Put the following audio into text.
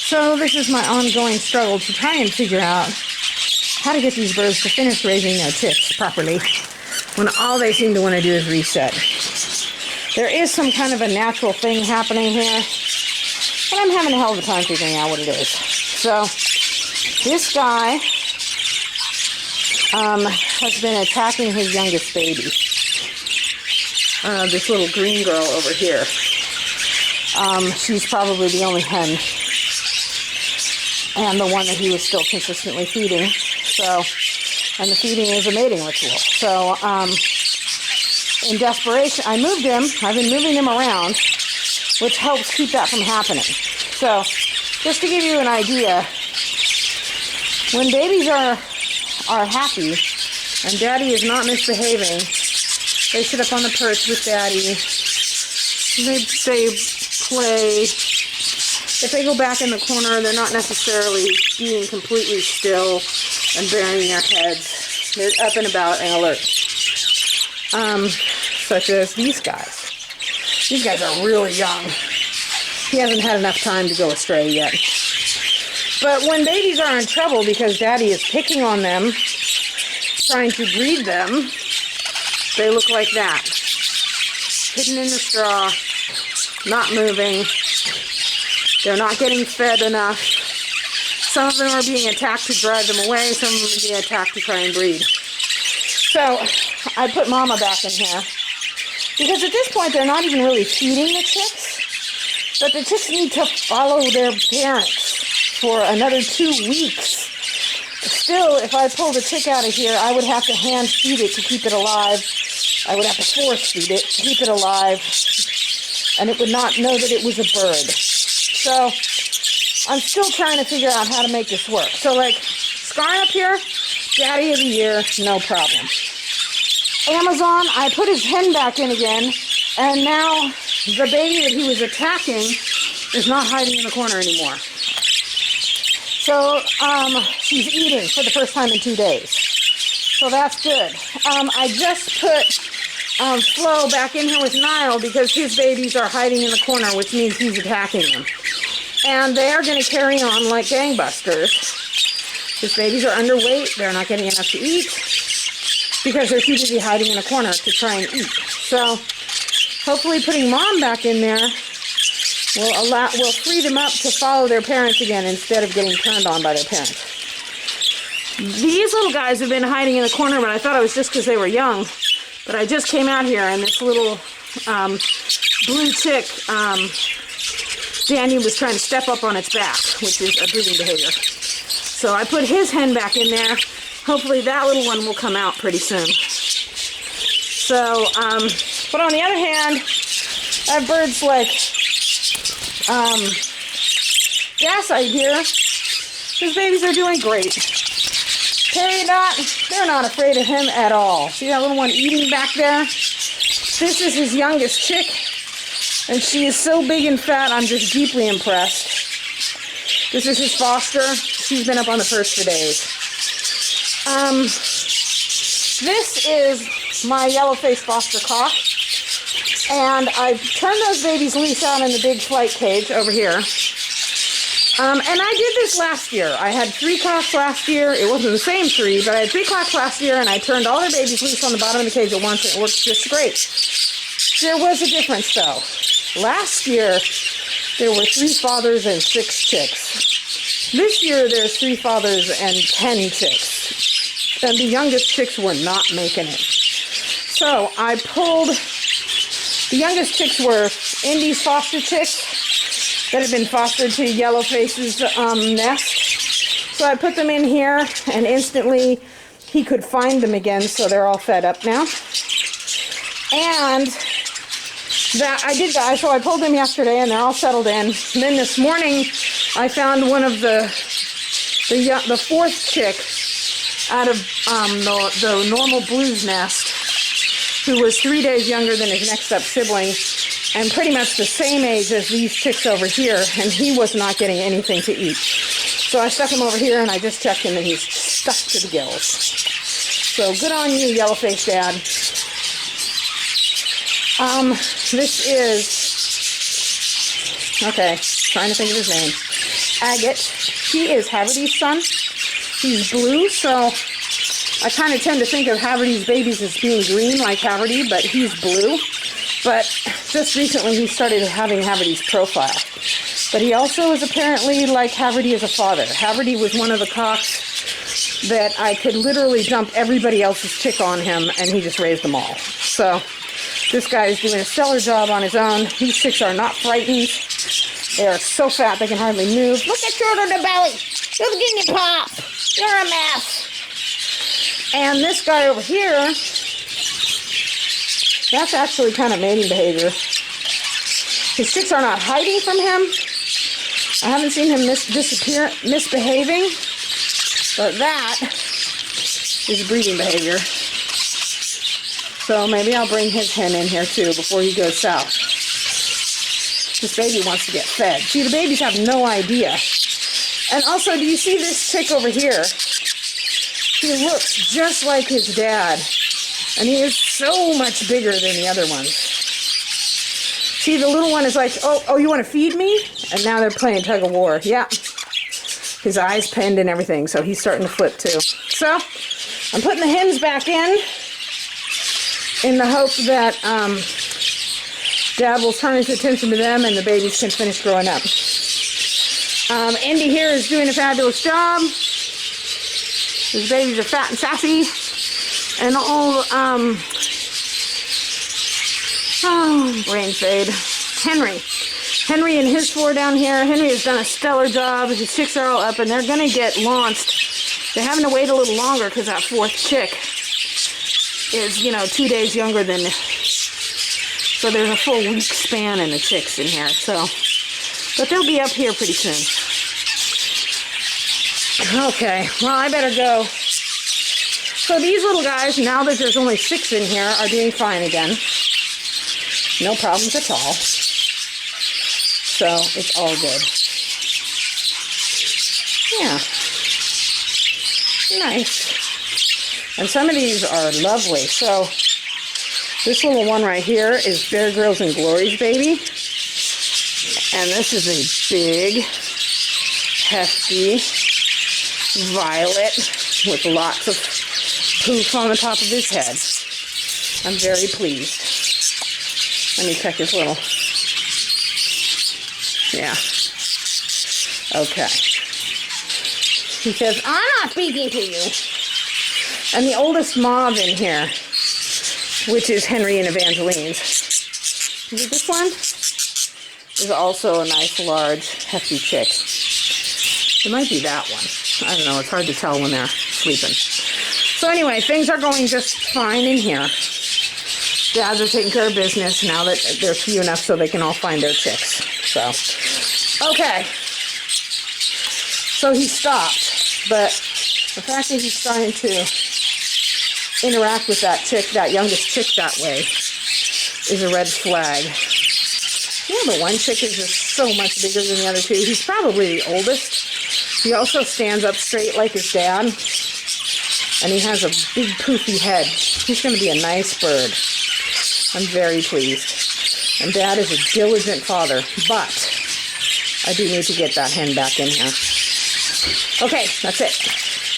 So this is my ongoing struggle to try and figure out how to get these birds to finish raising their chicks properly when all they seem to want to do is reset. There is some kind of a natural thing happening here, but I'm having a hell of a time figuring out what it is. So this guy has been attacking his youngest baby. This little green girl over here. She's probably the only hen, and the one that he was still consistently feeding. So, and the feeding is a mating ritual. So, in desperation, I moved him. I've been moving him around, which helps keep that from happening. So, just to give you an idea, when babies are happy and daddy is not misbehaving, they sit up on the perch with daddy. They play. If they go back in the corner, they're not necessarily being completely still and burying their heads. They're up and about and alert. Such as these guys. These guys are really young. He hasn't had enough time to go astray yet. But when babies are in trouble because daddy is picking on them, trying to breed them, they look like that. Hidden in the straw, not moving. They're not getting fed enough. Some of them are being attacked to drive them away. Some of them are being attacked to try and breed. So I put Mama back in here because at this point they're not even really feeding the chicks, but the chicks need to follow their parents for another 2 weeks. Still, if I pulled a chick out of here, I would have to hand feed it to keep it alive. I would have to force feed it to keep it alive, and it would not know that it was a bird. So I'm still trying to figure out how to make this work. So like Scar up here, daddy of the year, no problem. Amazon, I put his hen back in again, and now the baby that he was attacking is not hiding in the corner anymore. So she's eating for the first time in 2 days. So that's good. I just put Flo back in here with Nile because his babies are hiding in the corner, which means he's attacking them. And they are going to carry on like gangbusters. His babies are underweight. They're not getting enough to eat because they're too busy hiding in a corner to try and eat. So hopefully putting Mom back in there will free them up to follow their parents again instead of getting turned on by their parents. These little guys have been hiding in the corner, but I thought it was just because they were young. But I just came out here, and this little blue chick, Daniel was trying to step up on its back, which is a breeding behavior. So I put his hen back in there. Hopefully that little one will come out pretty soon. So, but on the other hand, I have birds like Gasite here. His babies are doing great. Peridot, they're not afraid of him at all. See that little one eating back there? This is his youngest chick, and she is so big and fat, I'm just deeply impressed. This is his foster. She's been up on the perch for days. This is my yellow-faced foster cock, and I turned those babies loose out in the big flight cage over here. And I did this last year. I had 3 cocks last year. It wasn't the same 3, but I had 3 cocks last year, and I turned all their babies loose on the bottom of the cage at once, and it worked just great. There was a difference, though. Last year, there were 3 fathers and 6 chicks. This year, there's 3 fathers and 10 chicks. And the youngest chicks were not making it. So I pulled, the youngest chicks were Indy's foster chicks that had been fostered to Yellowface's nest. So I put them in here, and instantly he could find them again, so they're all fed up now. And that I did that, so I pulled them yesterday, and they're all settled in. And then this morning, I found one of the 4th chick out of the normal blues nest, who was 3 days younger than his next up sibling, and pretty much the same age as these chicks over here, and he was not getting anything to eat. So I stuck him over here, and I just checked him, and he's stuck to the gills. So good on you, Yellowface Dad. This is, okay, trying to think of his name. Agate. He is Haverty's son. He's blue, so I kind of tend to think of Haverty's babies as being green like Haverty, but he's blue. But just recently he started having Haverty's profile. But he also is apparently like Haverty as a father. Haverty was one of the cocks that I could literally dump everybody else's chick on him, and he just raised them all. So this guy is doing a stellar job on his own. These chicks are not frightened. They are so fat they can hardly move. Look at your under the belly. You're getting your pop. You're a mess. And this guy over here, that's actually kind of mating behavior. His chicks are not hiding from him. I haven't seen him misbehaving, but that is breeding behavior. So maybe I'll bring his hen in here too before he goes south. This baby wants to get fed. See, the babies have no idea. And also, do you see this chick over here? He looks just like his dad. And he is so much bigger than the other ones. See, the little one is like, oh, you want to feed me? And now they're playing tug of war. Yeah. His eyes pinned and everything, so he's starting to flip too. So, I'm putting the hens back in the hope that Dad will turn his attention to them and the babies can finish growing up. Indy here is doing a fabulous job. His babies are fat and sassy. And all, brain fade. Henry and his 4 down here. Henry has done a stellar job. His chicks are all up and they're going to get launched. They're having to wait a little longer because that 4th chick is, 2 days younger than, so there's a full week span in the chicks in here. So, but they'll be up here pretty soon. Okay, well, I better go. So these little guys, now that there's only 6 in here, are doing fine again. No problems at all. So it's all good. Yeah. Nice. And some of these are lovely. So this little one right here is Bear Grylls and Glory's baby. And this is a big, hefty violet with lots of poof on the top of his head. I'm very pleased. Let me check his little... Yeah. Okay. He says, I'm not speaking to you. And the oldest mauve in here, which is Henry and Evangeline's. Is it this one? Is also a nice, large, hefty chick. It might be that one. I don't know. It's hard to tell when they're sleeping. So anyway, things are going just fine in here. Dads are taking care of business now that they're few enough so they can all find their chicks. So, okay. So he stopped, but the fact that he's starting to interact with that chick, that youngest chick that way, is a red flag. Yeah, but one chick is just so much bigger than the other 2. He's probably the oldest. He also stands up straight like his dad. And he has a big poofy head. He's going to be a nice bird. I'm very pleased. And Dad is a diligent father. But I do need to get that hen back in here. Okay, that's it.